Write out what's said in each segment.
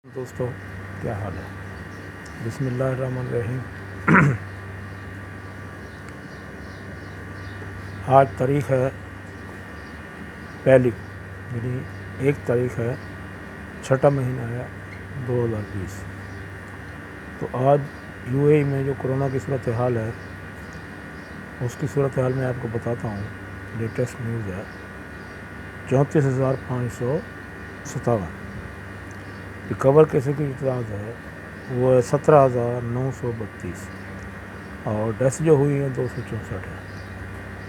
دوستو کیا حال ہے؟ بسم اللہ الرحمن الرحیم۔ آج تاریخ ہے پہلی، یعنی 1 تاریخ ہے، 6واں مہینہ ہے 2020۔ تو آج یو اے ای میں جو کرونا کی صورتحال ہے اس کی صورتحال میں آپ کو بتاتا ہوں۔ لیٹسٹ نیوز ہے 34,557۔ ریکور کیسے کی تعداد ہے وہ ہے 17,932، اور ڈیتھ جو ہوئی ہیں 264 ہے۔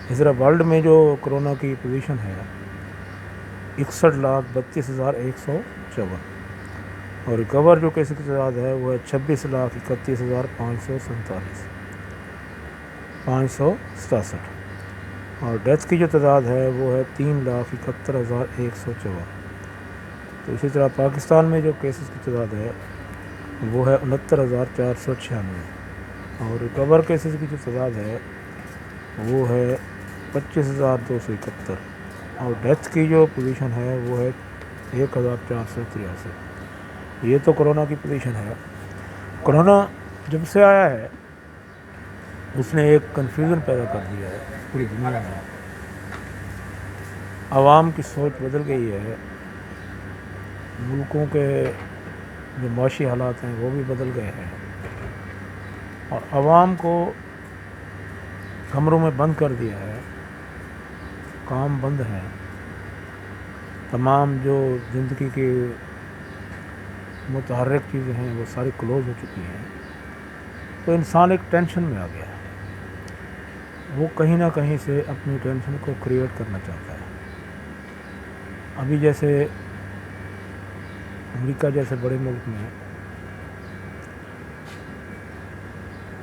اس طرح ورلڈ میں جو کرونا کی پوزیشن ہے 61,32,154، اور ریکور جو کیسے کی تعداد ہے وہ ہے 26,31,567، اور ڈیتھ کی جو تعداد ہے وہ ہے 3,71,154۔ تو اسی طرح پاکستان میں جو کیسز کی تعداد ہے وہ ہے 69,496، اور ریکور کیسز کی جو تعداد ہے وہ ہے 25,271، اور ڈیتھ کی جو پوزیشن ہے وہ ہے 1,483۔ یہ تو کرونا کی پوزیشن ہے۔ کرونا جب سے آیا ہے اس نے ایک کنفیوژن پیدا کر دیا ہے پوری دنیا میں۔ عوام کی سوچ بدل گئی ہے، ملکوں کے جو معاشی حالات ہیں وہ بھی بدل گئے ہیں، اور عوام کو کمروں میں بند کر دیا ہے، کام بند ہیں، تمام جو زندگی کی متحرک چیزیں ہیں وہ ساری کلوز ہو چکی ہیں۔ تو انسان ایک ٹینشن میں آ گیا ہے، وہ کہیں نہ کہیں سے اپنی ٹینشن کو کریٹ کرنا چاہتا ہے۔ ابھی جیسے امریکہ جیسے بڑے ملک میں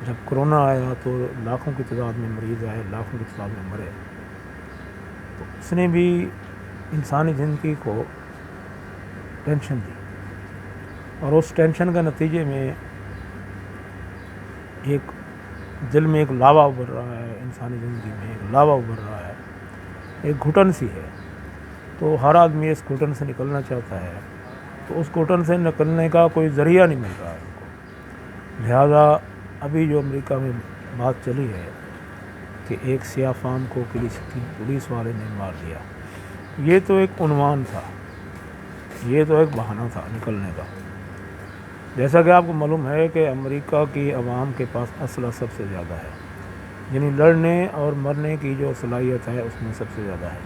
جب کرونا آیا تو لاکھوں کی تعداد میں مریض آئے، لاکھوں کی تعداد میں مرے، تو اس نے بھی انسانی زندگی کو ٹینشن دی، اور اس ٹینشن کے نتیجے میں ایک دل میں ایک لاوا ابھر رہا ہے، انسانی زندگی میں ایک لاوا ابھر رہا ہے، ایک گھٹن سی ہے۔ تو ہر آدمی اس گھٹن سے نکلنا چاہتا ہے، تو اس گھٹن سے نکلنے کا کوئی ذریعہ نہیں مل رہا ہے ان کو۔ لہذا ابھی جو امریکہ میں بات چلی ہے کہ ایک سیاہ فام کو پولیس والے نے مار دیا، یہ تو ایک عنوان تھا، یہ تو ایک بہانہ تھا نکلنے کا۔ جیسا کہ آپ کو معلوم ہے کہ امریکہ کی عوام کے پاس اسلحہ سب سے زیادہ ہے، یعنی لڑنے اور مرنے کی جو صلاحیت ہے اس میں سب سے زیادہ ہے۔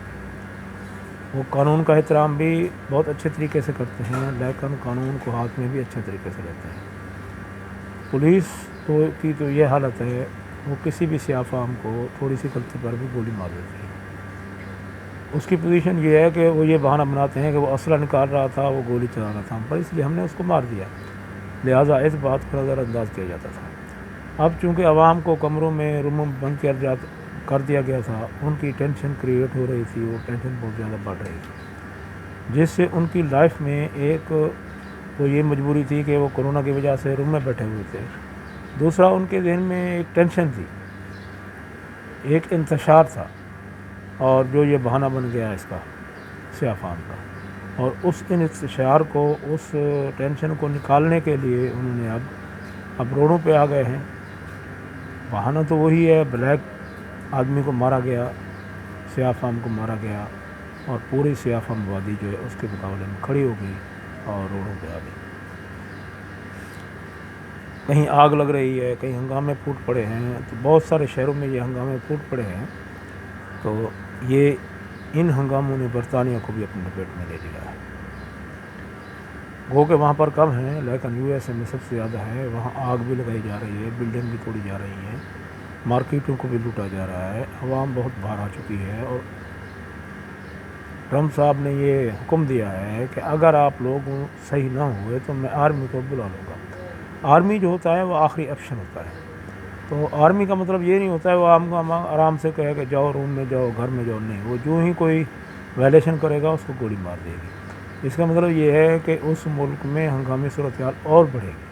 وہ قانون کا احترام بھی بہت اچھے طریقے سے کرتے ہیں، لیکن قانون کو ہاتھ میں بھی اچھے طریقے سے لیتے ہیں۔ پولیس کی تو یہ حالت ہے، وہ کسی بھی سیاہ فام کو تھوڑی سی غلطی پر بھی گولی مار دیتی ہے۔ اس کی پوزیشن یہ ہے کہ وہ یہ بہانہ بناتے ہیں کہ وہ اسلحہ نکال رہا تھا، وہ گولی چلا رہا تھا، پر اس لیے ہم نے اس کو مار دیا، لہٰذا اس بات کو نظر انداز کیا جاتا تھا۔ اب چونکہ عوام کو کمروں میں روموں میں بند کر دیا گیا تھا، ان کی ٹینشن کریٹ ہو رہی تھی، وہ ٹینشن بہت زیادہ بڑھ رہی تھی، جس سے ان کی لائف میں ایک تو یہ مجبوری تھی کہ وہ کرونا کی وجہ سے روم میں بیٹھے ہوئے تھے، دوسرا ان کے ذہن میں ایک ٹینشن تھی، ایک انتشار تھا، اور جو یہ بہانہ بن گیا اس کا سیاہ فام کا، اور اس انتشار کو، اس ٹینشن کو نکالنے کے لیے انہوں نے اب روڈوں پہ آ گئے ہیں۔ بہانہ تو وہی ہے، بلیک آدمی کو مارا گیا، سیاہ فام کو مارا گیا، اور پوری سیاہ فام آبادی جو ہے اس کے مقابلے میں کھڑی ہو گئی اور روڈوں پہ آ گئی۔ کہیں آگ لگ رہی ہے، کہیں ہنگامے پھوٹ پڑے ہیں، تو بہت سارے شہروں میں یہ ہنگامے پھوٹ پڑے ہیں، تو یہ ان ہنگاموں نے برطانیہ کو بھی اپنے لپیٹ میں لے لیا ہے۔ گو کہ وہاں پر کم ہیں، لیکن یو ایس اے میں سب سے زیادہ ہے، وہاں آگ بھی لگائی جا رہی ہے، بلڈنگ بھی توڑی جا رہی ہیں، مارکیٹوں کو بھی لوٹا جا رہا ہے، عوام بہت باہر آ چکی ہے، اور ٹرمپ صاحب نے یہ حکم دیا ہے کہ اگر آپ لوگ صحیح نہ ہوئے تو میں آرمی کو بلا لوں گا۔ آرمی جو ہوتا ہے وہ آخری آپشن ہوتا ہے، تو آرمی کا مطلب یہ نہیں ہوتا ہے وہ آرام سے کہے کہ جاؤ روم میں جاؤ، گھر میں جاؤ، نہیں، وہ جو ہی کوئی وائلیشن کرے گا اس کو گولی مار دے گی۔ اس کا مطلب یہ ہے کہ اس ملک میں ہنگامی صورتحال اور بڑھے گی،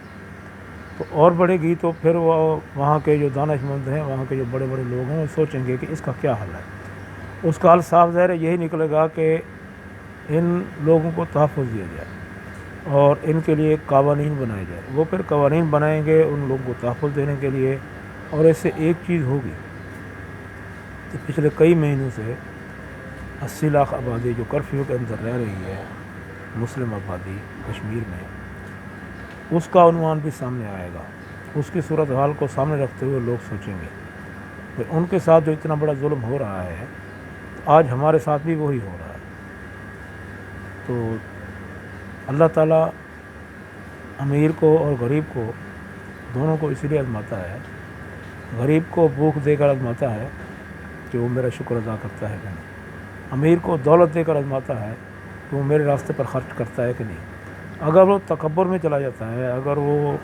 تو اور بڑھے گی تو پھر وہ وہاں کے جو دانش مند ہیں، وہاں کے جو بڑے بڑے لوگ ہیں، وہ سوچیں گے کہ اس کا کیا حل ہے۔ اس کا حل صاف ظاہر یہی نکلے گا کہ ان لوگوں کو تحفظ دیا جائے، اور ان کے لیے قوانین بنائے جائے. وہ پھر قوانین بنائیں گے ان لوگوں کو تحفظ دینے کے لیے. اور اس سے ایک چیز ہوگی کہ پچھلے کئی مہینوں سے 80 لاکھ آبادی جو کرفیو کے اندر رہ رہی ہے، مسلم آبادی کشمیر میں، اس کا عنوان بھی سامنے آئے گا. اس کی صورتحال کو سامنے رکھتے ہوئے لوگ سوچیں گے کہ ان کے ساتھ جو اتنا بڑا ظلم ہو رہا ہے آج ہمارے ساتھ بھی وہی ہو رہا ہے. تو اللہ تعالیٰ امیر کو اور غریب کو دونوں کو اس لیے آزماتا ہے. غریب کو بھوک دے کر آزماتا ہے کہ وہ میرا شکر ادا کرتا ہے کہ نہیں. امیر کو دولت دے کر آزماتا ہے کہ وہ میرے راستے پر خرچ کرتا ہے کہ نہیں. اگر وہ تکبر میں چلا جاتا ہے، اگر وہ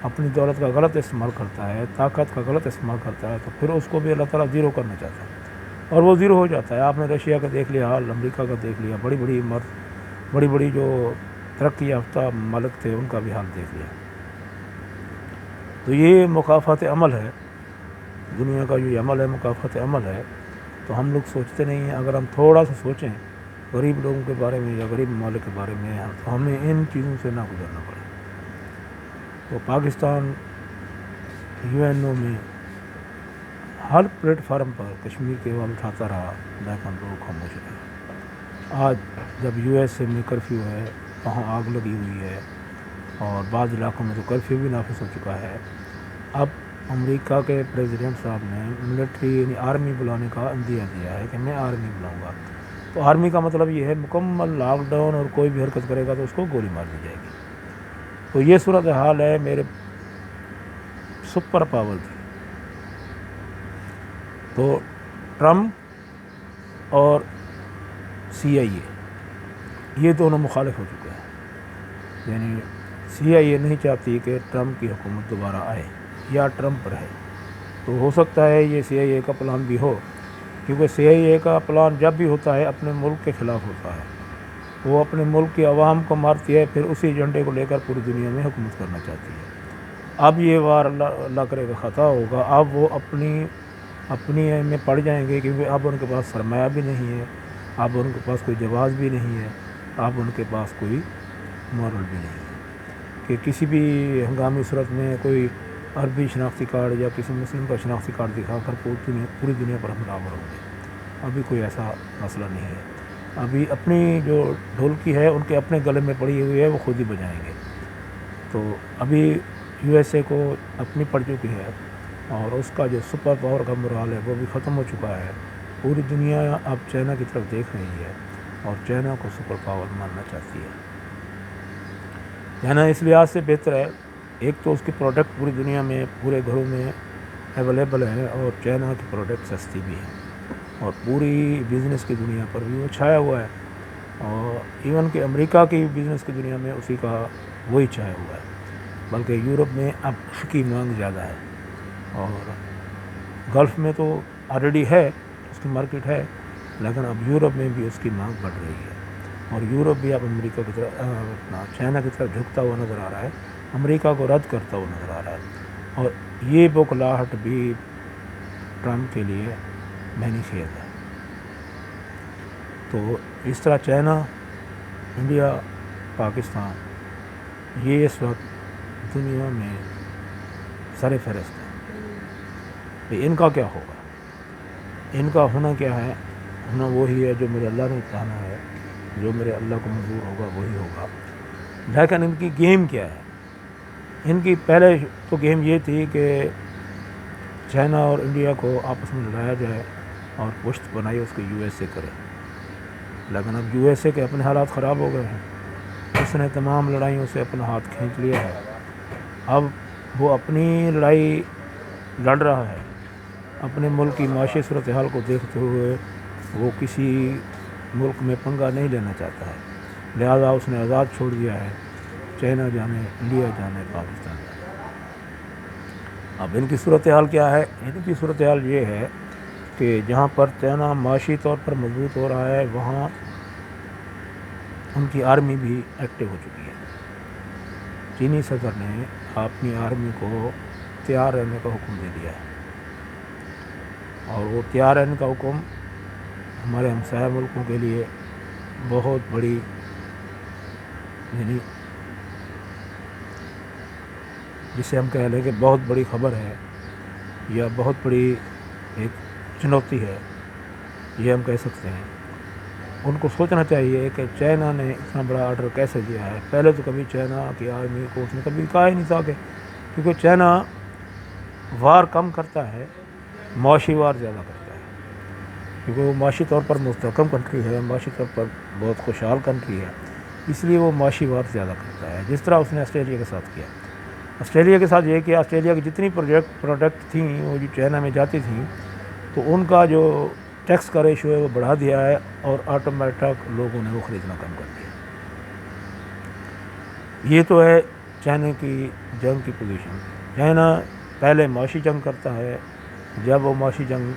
اپنی دولت کا غلط استعمال کرتا ہے، طاقت کا غلط استعمال کرتا ہے، تو پھر اس کو بھی اللہ تعالیٰ زیرو کرنا چاہتا ہے اور وہ زیرو ہو جاتا ہے. آپ نے رشیا کا دیکھ لیا حال، امریکہ کا دیکھ لیا، بڑی بڑی جو ترقی یافتہ ممالک تھے ان کا بھی حال دیکھ لیا. تو یہ مکافات عمل ہے، دنیا کا جو یہ عمل ہے مکافات عمل ہے. تو ہم لوگ سوچتے نہیں ہیں. اگر ہم تھوڑا سا سوچیں غریب لوگوں کے بارے میں یا غریب ممالک کے بارے میں، تو ہمیں ان چیزوں سے نہ گزرنا پڑے. تو پاکستان UN میں ہر پلیٹ فارم پر کشمیر کے آواز اٹھاتا رہا، لیکن لوگ خاموش رہے. آج جب USA میں کرفیو ہے، وہاں آگ لگی ہوئی ہے اور بعض علاقوں میں تو کرفیو بھی نافذ ہو چکا ہے. اب امریکہ کے پریزیڈنٹ صاحب نے ملٹری یعنی آرمی بلانے کا عندیہ دیا ہے کہ میں آرمی بلاؤں گا. تو آرمی کا مطلب یہ ہے مکمل لاک ڈاؤن، اور کوئی بھی حرکت کرے گا تو اس کو گولی مار دی جائے گی. تو یہ صورتحال ہے میرے سپر پاور کی. تو ٹرمپ اور CIA یہ دونوں مخالف ہو چکے ہیں. یعنی CIA نہیں چاہتی کہ ٹرمپ کی حکومت دوبارہ آئے یا ٹرمپ رہے. تو ہو سکتا ہے یہ CIA کا پلان بھی ہو، کیونکہ CIA کا پلان جب بھی ہوتا ہے اپنے ملک کے خلاف ہوتا ہے. وہ اپنے ملک کی عوام کو مارتی ہے، پھر اسی ایجنڈے کو لے کر پوری دنیا میں حکومت کرنا چاہتی ہے. اب یہ وار اللہ کرے گا خطا ہوگا. اب وہ اپنی میں پڑ جائیں گے، کیونکہ اب ان کے پاس سرمایہ بھی نہیں ہے، اب ان کے پاس کوئی جواز بھی نہیں ہے، اب ان کے پاس کوئی مورل بھی نہیں ہے کہ کسی بھی ہنگامی صورت میں کوئی عربی شناختی کارڈ یا کسی مسلم کا شناختی کارڈ دکھا کر پوری دنیا پر حملہ آور ہوں گے. ابھی کوئی ایسا مسئلہ نہیں ہے. ابھی اپنی جو ڈھولکی ہے ان کے اپنے گلے میں پڑی ہوئی ہے، وہ خود ہی بجائیں گے. تو ابھی USA کو اپنی پڑ چکی ہے، اور اس کا جو سپر پاور کا مرحلہ ہے وہ بھی ختم ہو چکا ہے. پوری دنیا اب چائنا کی طرف دیکھ رہی ہے اور چائنا کو سپر پاور ماننا چاہتی ہے. چائنا اس لحاظ سے بہتر ہے، ایک تو اس کی پروڈکٹ پوری دنیا میں پورے گھروں میں اویلیبل ہے، اور چائنا کی پروڈکٹ سستی بھی ہے، اور پوری بزنس کی دنیا پر بھی وہ چھایا ہوا ہے. اور ایون کہ امریکہ کی بزنس کی دنیا میں اسی کا وہی چھایا ہوا ہے. بلکہ یورپ میں اب اس کی مانگ زیادہ ہے، اور گلف میں تو آلریڈی ہے، اس کی مارکیٹ ہے، لیکن اب یورپ میں بھی اس کی مانگ بڑھ رہی ہے. اور یورپ بھی اب امریکہ کی طرف چائنا کی طرف جھکتا ہوا نظر آ رہا ہے، امریکہ کو رد کرتا ہوا نظر آ رہا ہے. اور یہ بوکھلاہٹ بھی ٹرمپ کے لیے معنی خیز ہے. تو اس طرح چائنا، انڈیا، پاکستان یہ اس وقت دنیا میں سر فہرست ہے. ان کا کیا ہوگا؟ ان کا ہونا کیا ہے؟ ہونا وہی ہے جو میرے اللہ نے چاہنا ہے، جو میرے اللہ کو منظور ہوگا وہی ہوگا. لیکن ان کی گیم کیا ہے؟ ان کی پہلے تو گیم یہ تھی کہ چائنا اور انڈیا کو آپس میں لڑایا جائے اور پشت بنائی اس کو USA کرے. لیکن اب USA کے اپنے حالات خراب ہو گئے ہیں، اس نے تمام لڑائیوں سے اپنا ہاتھ کھینچ لیا ہے. اب وہ اپنی لڑائی لڑ رہا ہے، اپنے ملک کی معاشی صورتحال کو دیکھتے ہوئے وہ کسی ملک میں پنگا نہیں لینا چاہتا ہے. لہذا اس نے آزاد چھوڑ دیا ہے، چائنا جانے، انڈیا جانے، پاکستان جانے. اب ان کی صورتحال کیا ہے؟ ان کی صورتحال یہ ہے کہ جہاں پر چائنا معاشی طور پر مضبوط ہو رہا ہے، وہاں ان کی آرمی بھی ایکٹیو ہو چکی ہے. چینی صدر نے اپنی آرمی کو تیار رہنے کا حکم دے دیا ہے، اور وہ تیار رہنے کا حکم ہمارے ہمسایہ ملکوں کے لیے بہت بڑی یعنی جسے ہم کہہ لیں کہ بہت بڑی خبر ہے یا بہت بڑی ایک چنوتی ہے، یہ ہم کہہ سکتے ہیں، ان کو سوچنا چاہیے کہ چائنا نے اتنا بڑا آرڈر کیسے دیا ہے۔ پہلے تو کبھی چائنا کی آرمی کو اس نے کبھی کہا ہی نہیں تھا کہ، کیونکہ چائنا وار کم کرتا ہے، معاشی وار زیادہ کرتا ہے، کیونکہ وہ معاشی طور پر مستحکم کنٹری ہے، معاشی طور پر بہت خوشحال کنٹری ہے، اس لیے وہ معاشی وار زیادہ کرتا ہے، جس طرح اس نے آسٹریلیا کے ساتھ کیا۔ آسٹریلیا کے ساتھ یہ کیا، آسٹریلیا کی جتنی پروڈکٹ تھیں وہ جو چائنا میں جاتی تھیں، تو ان کا جو ٹیکس کا ریشو ہے وہ بڑھا دیا ہے، اور آٹومیٹک لوگوں نے وہ خریدنا کم کر دیا۔ یہ تو ہے چائنا کی جنگ کی پوزیشن۔ چائنا پہلے معاشی جنگ کرتا ہے، جب وہ معاشی جنگ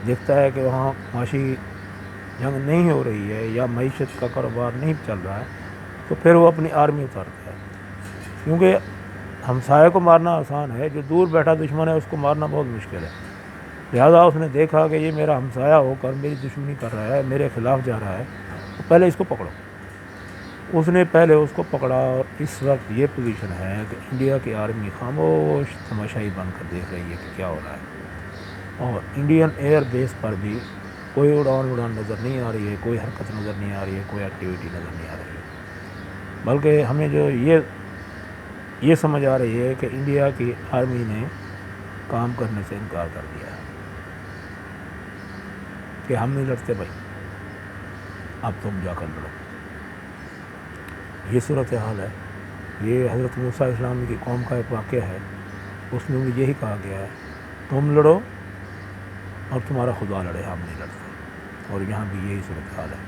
دیکھتا ہے کہ وہاں معاشی جنگ نہیں ہو رہی ہے یا معیشت کا کاروبار نہیں چل رہا ہے، تو پھر وہ اپنی آرمی اتارتا ہے، کیونکہ ہمسائے کو مارنا آسان ہے، جو دور بیٹھا دشمن ہے اس کو مارنا بہت مشکل ہے۔ لہذا اس نے دیکھا کہ یہ میرا ہمسایہ ہو کر میری دشمنی کر رہا ہے، میرے خلاف جا رہا ہے، تو پہلے اس کو پکڑو۔ اس نے پہلے اس کو پکڑا، اور اس وقت یہ پوزیشن ہے کہ انڈیا کی آرمی خاموش تماشائی بن کر دیکھ رہی ہے کہ کیا ہو رہا ہے، اور انڈین ایئر بیس پر بھی کوئی اڑان نظر نہیں آ رہی ہے، کوئی حرکت نظر نہیں آ رہی ہے، کوئی ایکٹیویٹی نظر نہیں آ رہی ہے، بلکہ ہمیں جو یہ سمجھ آ رہی ہے کہ انڈیا کی آرمی نے کام کرنے سے انکار کر دیا ہے، کہ ہم نہیں لڑتے بھائی، اب تم جا کر لڑو۔ یہ صورتحال ہے۔ یہ حضرت موسیٰ اسلام کی قوم کا ایک واقعہ ہے، اس میں بھی یہی کہا گیا ہے، تم لڑو اور تمہارا خدا لڑے، ہم نہیں لڑتے۔ اور یہاں بھی یہی صورتحال ہے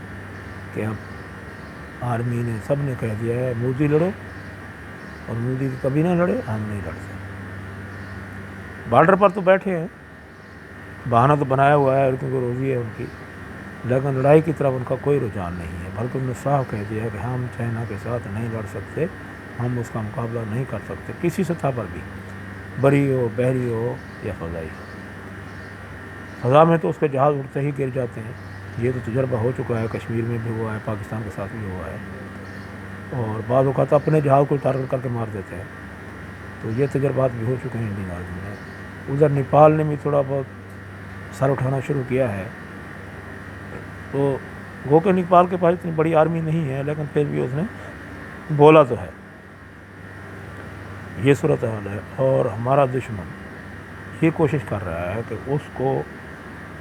کہ اب آرمی نے سب نے کہہ دیا ہے مودی لڑو، اور مودی کبھی نہ لڑے، ہم نہیں لڑتے۔ بارڈر پر تو بیٹھے ہیں، بہانہ تو بنایا ہوا ہے، کیونکہ روزی ہے ان کی، لیکن لڑائی کی طرف ان کا کوئی رجحان نہیں ہے، بلکہ انہوں نے صاف کہہ دیا ہے کہ ہم چائنا کے ساتھ نہیں لڑ سکتے، ہم اس کا مقابلہ نہیں کر سکتے کسی سطح پر بھی، بری ہو، بحری ہو یا فضائی ہو۔ فضا میں تو اس کے جہاز اڑتے ہی گر جاتے ہیں، یہ تو تجربہ ہو چکا ہے، کشمیر میں بھی ہوا ہے، پاکستان کے ساتھ بھی ہوا ہے، اور بعض اوقات اپنے جہاز کو ٹارگٹ کر کے مار دیتے ہیں، تو یہ تجربات بھی ہو چکے ہیں انڈین آرمی میں۔ ادھر نیپال نے بھی تھوڑا بہت سر اٹھانا شروع کیا ہے، تو گو کہ نیپال کے پاس اتنی بڑی آرمی نہیں ہے، لیکن پھر بھی اس نے بولا تو ہے۔ یہ صورتحال ہے، اور ہمارا دشمن یہ کوشش کر رہا ہے کہ اس کو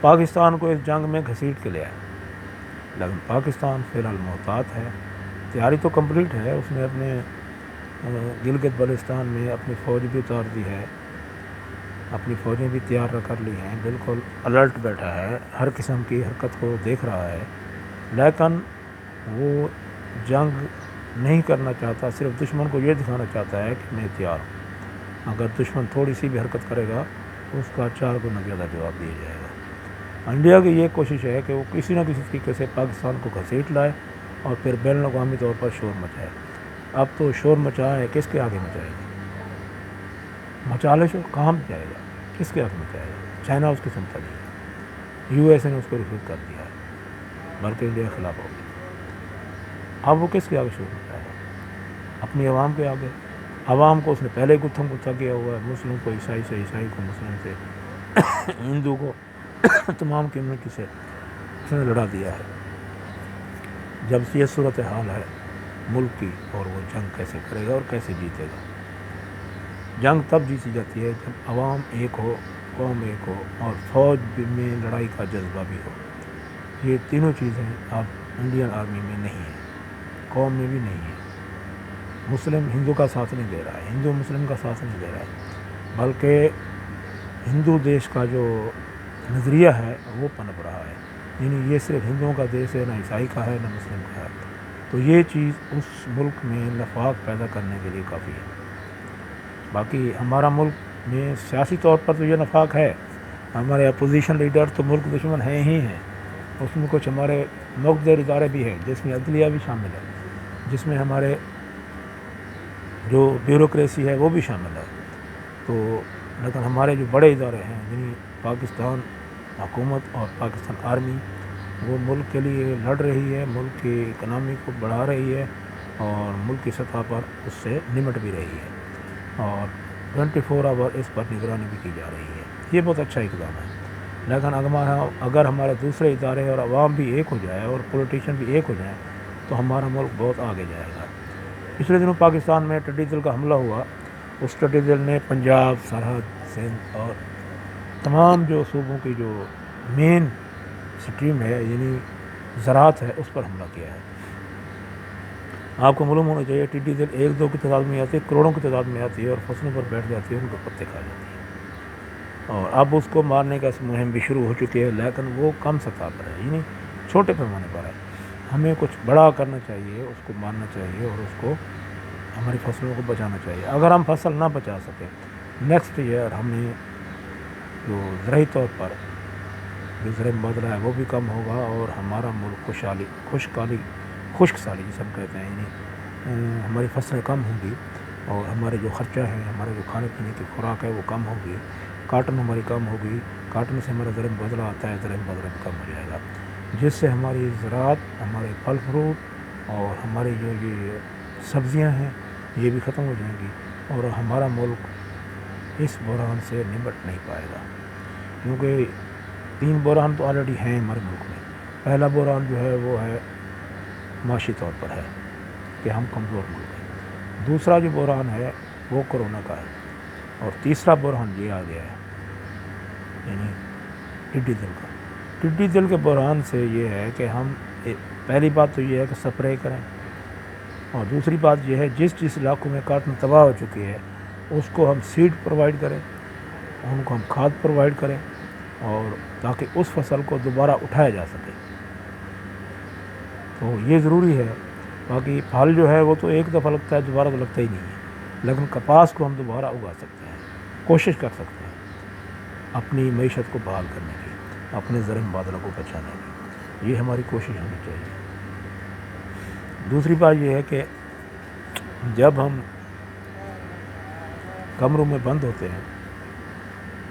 پاکستان کو اس جنگ میں گھسیٹ کے لے آئے، لیکن پاکستان فی الحال محتاط ہے۔ تیاری تو کمپلیٹ ہے، اس نے اپنے گلگت بلتستان میں اپنی فوج بھی اتار دی ہے، اپنی فوجیں بھی تیار کر لی ہیں، بالکل الرٹ بیٹھا ہے، ہر قسم کی حرکت کو دیکھ رہا ہے، لیکن وہ جنگ نہیں کرنا چاہتا، صرف دشمن کو یہ دکھانا چاہتا ہے کہ میں تیار ہوں۔ اگر دشمن تھوڑی سی بھی حرکت کرے گا اس کا 4 گنا زیادہ جواب دیا جائے گا۔ انڈیا کی یہ کوشش ہے کہ وہ کسی نہ کسی طریقے سے پاکستان کو گھسیٹ لائے اور پھر بین الاقوامی طور پر شور مچائے۔ اب تو شور مچائے، کس کے آگے مچائے گا؟ مچا لے شور، کہاں مچائے گا؟ کس کے آگے مچائے گا؟ چائنا اس کی سنتا نہیں ہے، یو ایس اے نے اس کو ریفیوز کر دیا ہے، بلکہ انڈیا کے خلاف ہو گیا۔ اب وہ کس کے آگے شور مچائے گا؟ اپنی عوام کے آگے۔ عوام کو اس نے پہلے گتھم گتھا کیا ہوا ہے، مسلم کو عیسائی سے، عیسائی کو مسلم سے، ہندو کو تمام کمیونٹی سے اس نے لڑا دیا ہے۔ جب یہ صورتحال ہے ملک کی، اور وہ جنگ کیسے کرے گا اور کیسے جیتے گا؟ جنگ تب جیتی جاتی ہے جب عوام ایک ہو، قوم ایک ہو، اور فوج میں لڑائی کا جذبہ بھی ہو۔ یہ تینوں چیزیں اب انڈین آرمی میں نہیں ہیں، قوم میں بھی نہیں ہے۔ مسلم ہندو کا ساتھ نہیں دے رہا ہے، ہندو مسلم کا ساتھ نہیں دے رہا ہے، بلکہ ہندو دیش کا جو نظریہ ہے وہ پنپ رہا ہے، یعنی یہ صرف ہندوؤں کا دیش ہے، نہ عیسائی کا ہے نہ مسلم کا ہے۔ تو یہ چیز اس ملک میں نفاق پیدا کرنے کے لیے کافی ہے۔ باقی ہمارا ملک میں سیاسی طور پر تو یہ نفاق ہے، ہمارے اپوزیشن لیڈر تو ملک دشمن ہیں ہی ہیں، اس میں کچھ ہمارے مقتدر ادارے بھی ہیں جس میں عدلیہ بھی شامل ہے، جس میں ہمارے جو بیوروکریسی ہے وہ بھی شامل ہے، تو لیکن ہمارے جو بڑے ادارے ہیں یعنی پاکستان حکومت اور پاکستان آرمی، وہ ملک کے لیے لڑ رہی ہے، ملک کی اکنامی کو بڑھا رہی ہے، اور ملک کی سطح پر اس سے نمٹ بھی رہی ہے۔ اور 24 آور اس پر نگرانی بھی کی جا رہی ہے. یہ بہت اچھا اقدام ہے. لیکن اگر ہمارے دوسرے ادارے اور عوام بھی ایک ہو جائے اور پولیٹیشین بھی ایک ہو جائیں تو ہمارا ملک بہت آگے جائے گا. پچھلے دنوں پاکستان میں ٹڈی دل کا حملہ ہوا. اس ٹڈی دل نے پنجاب، سرحد، سندھ اور تمام جو صوبوں کی جو مین سٹریم ہے یعنی زراعت ہے اس پر حملہ کیا ہے. آپ کو معلوم ہونا چاہیے ٹڈی دل 1-2 کی تعداد میں آتی ہے، کروڑوں کی تعداد میں آتی ہے اور فصلوں پر بیٹھ جاتی ہے، ان کو پتے کھا جاتی ہے. اور اب اس کو مارنے کا مہم بھی شروع ہو چکی ہے، لیکن وہ کم سطح پر ہے یعنی چھوٹے پیمانے پر ہے. ہمیں کچھ بڑا کرنا چاہیے، اس کو مارنا چاہیے اور اس کو ہماری فصلوں کو بچانا چاہیے. اگر ہم فصل نہ بچا سکیں نیکسٹ ایئر ہمیں جو زرعی طور پر جو زرعی مبادلہ ہے وہ بھی کم ہوگا اور ہمارا ملک خشک سالی جسے ہم کہتے ہیں یعنی ہماری فصلیں کم ہوں گی اور ہمارے جو خرچہ ہے، ہمارے جو کھانے پینے کی خوراک ہے وہ کم ہوگی. کاٹن ہماری کم ہوگی. کاٹن سے ہمارا زرعی مبادلہ آتا ہے، زرعی مبادلہ بھی کم ہو جائے گا، جس سے ہماری زراعت، ہمارے پھل فروٹ اور ہماری جو یہ سبزیاں ہیں یہ بھی ختم ہو جائیں گی اور ہمارا ملک اس بحران سے نمٹ نہیں پائے گا. کیونکہ 3 بحران تو آلریڈی ہیں ہمارے ملک میں. پہلا بحران جو ہے وہ ہے معاشی طور پر ہے کہ ہم کمزور ملک ہیں. دوسرا جو بحران ہے وہ کرونا کا ہے اور تیسرا بحران یہ آ گیا ہے یعنی ٹڈی دل کا. ٹڈی دل کے بحران سے یہ ہے کہ ہم پہلی بات تو یہ ہے کہ سپرے کریں اور دوسری بات یہ ہے جس علاقوں میں کاٹن تباہ ہو چکی ہے اس کو ہم سیڈ پرووائڈ کریں، ان کو ہم کھاد پرووائڈ کریں اور تاکہ اس فصل کو دوبارہ اٹھایا جا سکے. تو یہ ضروری ہے. باقی پھل جو ہے وہ تو ایک دفعہ لگتا ہے، دوبارہ تو لگتا ہی نہیں ہے. لیکن کپاس کو ہم دوبارہ اگا سکتے ہیں، کوشش کر سکتے ہیں اپنی معیشت کو بحال کرنے کی، اپنے زرعی مبادلہ کو بچانے کی. یہ ہماری کوشش ہونی چاہیے. دوسری بات یہ ہے کہ جب ہم کمروں میں بند ہوتے ہیں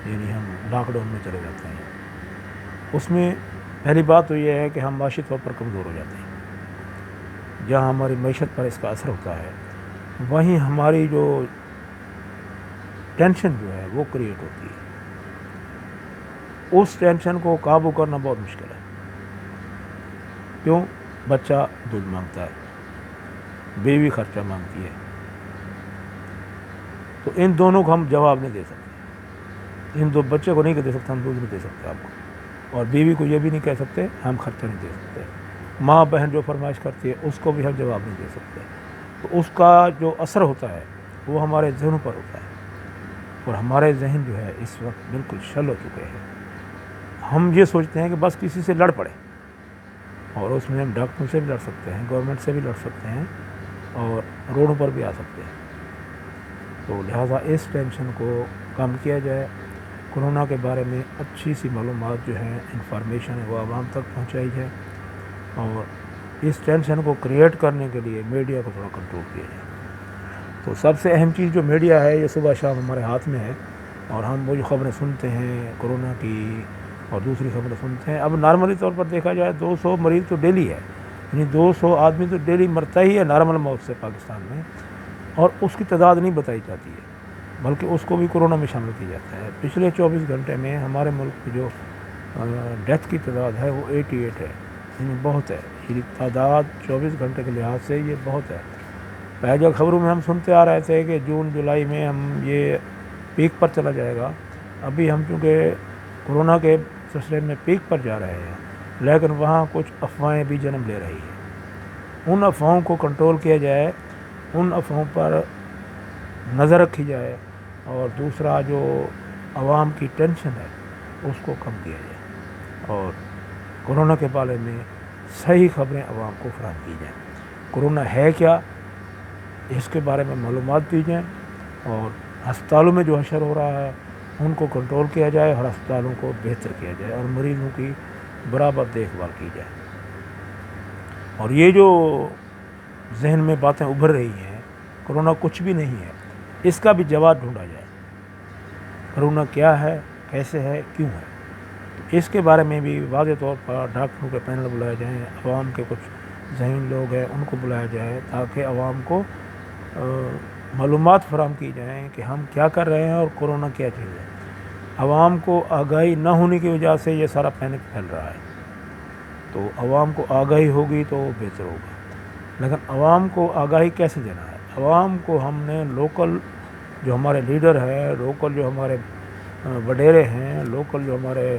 یعنی ہم لاک ڈاؤن میں چلے جاتے ہیں، اس میں پہلی بات تو یہ ہے کہ ہم معاشی طور پر کمزور ہو جاتے ہیں. جہاں ہماری معیشت پر اس کا اثر ہوتا ہے وہیں ہماری جو ٹینشن جو ہے وہ کریٹ ہوتی ہے. اس ٹینشن کو قابو کرنا بہت مشکل ہے. کیوں؟ بچہ دودھ مانگتا ہے، بیوی خرچہ مانگتی ہے، تو ان دونوں کو ہم جواب نہیں دے سکتے. ان 2 بچے کو نہیں دے سکتے، ہم دودھ نہیں دے سکتے آپ کو، اور بیوی کو یہ بھی نہیں کہہ سکتے ہم خرچہ نہیں دے سکتے. ماں بہن جو فرمائش کرتی ہے اس کو بھی ہم جواب نہیں دے سکتے. تو اس کا جو اثر ہوتا ہے وہ ہمارے ذہنوں پر ہوتا ہے اور ہمارے ذہن جو ہے اس وقت بالکل شل ہو چکے ہیں. ہم یہ سوچتے ہیں کہ بس کسی سے لڑ پڑے، اور اس میں ہم ڈاکٹروں سے بھی لڑ سکتے ہیں، گورنمنٹ سے بھی لڑ سکتے ہیں اور روڈوں پر بھی آ سکتے ہیں. تو لہٰذا اس ٹینشن کو کم کیا جائے. کرونا کے بارے میں اچھی سی معلومات جو ہیں، انفارمیشن ہے، وہ عوام تک پہنچائی جائے اور اس ٹینشن کو کریٹ کرنے کے لیے میڈیا کو تھوڑا کنٹرول کیا جائے. تو سب سے اہم چیز جو میڈیا ہے یہ صبح شام ہمارے ہاتھ میں ہے اور ہم وہ جو خبریں سنتے ہیں کرونا کی اور دوسری خبریں سنتے ہیں. اب نارملی طور پر دیکھا جائے 200 مریض تو ڈیلی ہے، یعنی 200 آدمی تو ڈیلی مرتا ہی ہے نارمل موت سے پاکستان میں، اور اس کی تعداد نہیں بتائی جاتی ہے بلکہ اس کو بھی کرونا میں شامل کیا جاتا ہے. پچھلے 24 گھنٹے میں ہمارے ملک کی جو ڈیتھ کی تعداد ہے وہ 88 ہے، یعنی بہت ہے. یہ تعداد 24 گھنٹے کے لحاظ سے یہ بہت ہے. پہلے خبروں میں ہم سنتے آ رہے تھے کہ جون جولائی میں ہم یہ پیک پر چلا جائے گا. ابھی ہم چونکہ کرونا کے سلسلے میں پیک پر جا رہے ہیں لیکن وہاں کچھ افواہیں بھی جنم لے رہی ہیں. ان افواہوں کو کنٹرول کیا جائے، ان افواہوں پر نظر رکھی جائے اور دوسرا جو عوام کی ٹینشن ہے اس کو کم کیا جائے اور کرونا کے بارے میں صحیح خبریں عوام کو فراہم کی جائیں. کرونا ہے کیا اس کے بارے میں معلومات دی جائیں اور ہسپتالوں میں جو حشر ہو رہا ہے ان کو کنٹرول کیا جائے اور ہسپتالوں کو بہتر کیا جائے اور مریضوں کی برابر دیکھ بھال کی جائے. اور یہ جو ذہن میں باتیں ابھر رہی ہیں کرونا کچھ بھی نہیں ہے، اس کا بھی جواب ڈھونڈا جائے. کرونا کیا ہے، کیسے ہے، کیوں ہے. تو اس کے بارے میں بھی واضح طور پر ڈاکٹروں کے پینل بلائے جائیں، عوام کے کچھ ذہین لوگ ہیں ان کو بلایا جائے تاکہ عوام کو معلومات فراہم کی جائیں کہ ہم کیا کر رہے ہیں اور کورونا کیا چیز ہے. عوام کو آگاہی نہ ہونے کی وجہ سے یہ سارا پینک پھیل رہا ہے. تو عوام کو آگاہی ہوگی تو بہتر ہوگا. لیکن عوام کو آگاہی کیسے دینا ہے؟ عوام کو ہم نے لوکل جو ہمارے لیڈر ہیں، لوکل جو ہمارے وڈیرے ہیں، لوکل جو ہمارے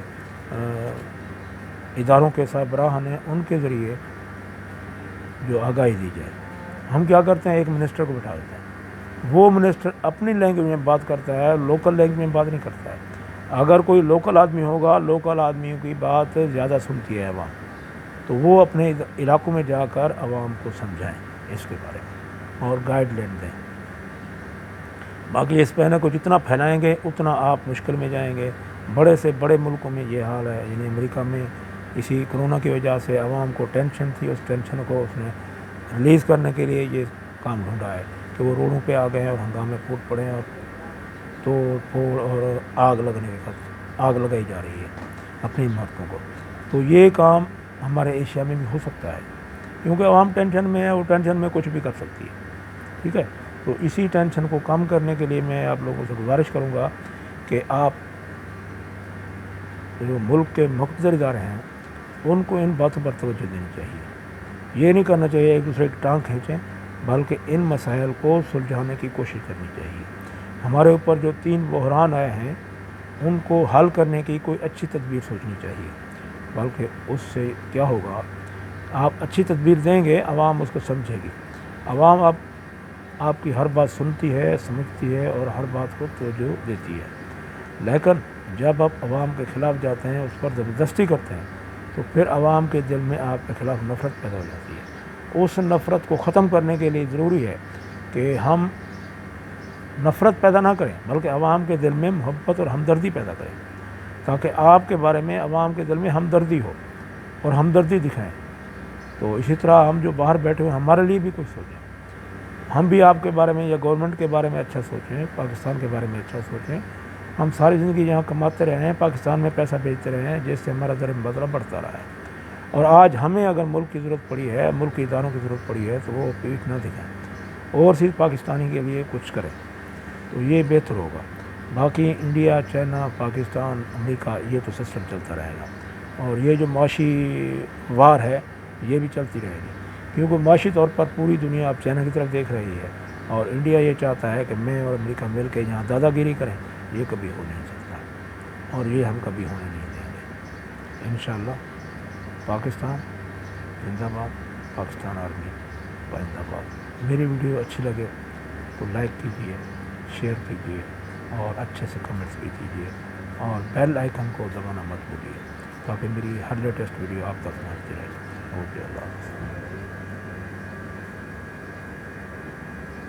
اداروں کے سربراہ ہیں، ان کے ذریعے جو آگاہی دی جائے. ہم کیا کرتے ہیں، ایک منسٹر کو بٹھا دیتے ہیں، وہ منسٹر اپنی لینگویج میں بات کرتا ہے، لوکل لینگویج میں بات نہیں کرتا ہے. اگر کوئی لوکل آدمی ہوگا، لوکل آدمیوں کی بات زیادہ سنتی ہے عوام، تو وہ اپنے علاقوں میں جا کر عوام کو سمجھائیں اس کے بارے میں اور گائیڈ لائن دیں. باقی اس پہنے کو جتنا پھیلائیں گے اتنا آپ مشکل میں جائیں گے. بڑے سے بڑے ملکوں میں یہ حال ہے. یعنی امریکہ میں اسی کرونا کی وجہ سے عوام کو ٹینشن تھی، اس ٹینشن کو اس نے ریلیز کرنے کے لیے یہ کام ڈھونڈا ہے کہ وہ روڈوں پہ آ گئے ہیں اور ہنگامے پھوٹ پڑے ہیں اور توڑ پھوڑ اور آگ لگائی جا رہی ہے اپنی عمارتوں کو. تو یہ کام ہمارے ایشیا میں بھی ہو سکتا ہے کیونکہ عوام ٹینشن میں ہے، وہ ٹینشن میں کچھ بھی کر سکتی ہے. ٹھیک ہے، تو اسی ٹینشن کو کم کرنے کے لیے میں آپ لوگوں سے گزارش کروں گا کہ آپ جو ملک کے مقتدر ادارے ہیں ان کو ان باتوں پر توجہ دینی چاہیے. یہ نہیں کرنا چاہیے ایک دوسرے کی ٹانگ کھینچیں، بلکہ ان مسائل کو سلجھانے کی کوشش کرنی چاہیے. ہمارے اوپر جو 3 بحران آئے ہیں ان کو حل کرنے کی کوئی اچھی تدبیر سوچنی چاہیے. بلکہ اس سے کیا ہوگا، آپ اچھی تدبیر دیں گے، عوام اس کو سمجھے گی. عوام آپ کی ہر بات سنتی ہے، سمجھتی ہے اور ہر بات کو توجہ دیتی ہے. لیکن جب آپ عوام کے خلاف جاتے ہیں، اس پر زبردستی کرتے ہیں، تو پھر عوام کے دل میں آپ کے خلاف نفرت پیدا ہو جاتی ہے. اس نفرت کو ختم کرنے کے لیے ضروری ہے کہ ہم نفرت پیدا نہ کریں، بلکہ عوام کے دل میں محبت اور ہمدردی پیدا کریں، تاکہ آپ کے بارے میں عوام کے دل میں ہمدردی ہو اور ہمدردی دکھائیں. تو اسی طرح ہم جو باہر بیٹھے ہوئے ہمارے لیے بھی کچھ سوچیں. ہم بھی آپ کے بارے میں یا گورنمنٹ کے بارے میں اچھا سوچیں، پاکستان کے بارے میں اچھا سوچیں. ہم ساری زندگی یہاں کماتے رہے ہیں، پاکستان میں پیسہ بیچتے رہے ہیں، جس سے ہمارا زر مبادلہ بڑھتا رہا ہے. اور آج ہمیں اگر ملک کی ضرورت پڑی ہے، ملک کے اداروں کی ضرورت پڑی ہے، تو وہ پیٹھ نہ دکھائیں اور صرف پاکستانی کے لیے کچھ کریں، تو یہ بہتر ہوگا. باقی انڈیا، چائنا، پاکستان، امریکہ، یہ تو سسٹم چلتا رہے گا. اور یہ جو معاشی وار ہے یہ بھی چلتی رہے گی، کیونکہ معاشی طور پر پوری دنیا اب چائنا کی طرف دیکھ رہی ہے اور انڈیا یہ چاہتا ہے کہ میں اور امریکہ مل کے یہاں دادا گیری کریں. یہ کبھی ہو نہیں سکتا اور یہ ہم کبھی ہونے نہیں دیں گے انشاءاللہ. پاکستان زندہ باد، پاکستان آرمی زندہ باد. میری ویڈیو اچھی لگے تو لائک کیجیے، شیئر کیجیے اور اچھے سے کمنٹس بھی کیجیے اور بیل آئیکن کو دبانا مت بھولیے تاکہ میری ہر لیٹسٹ ویڈیو آپ تک پہنچتی رہے. اوکے، اللہ حافظ.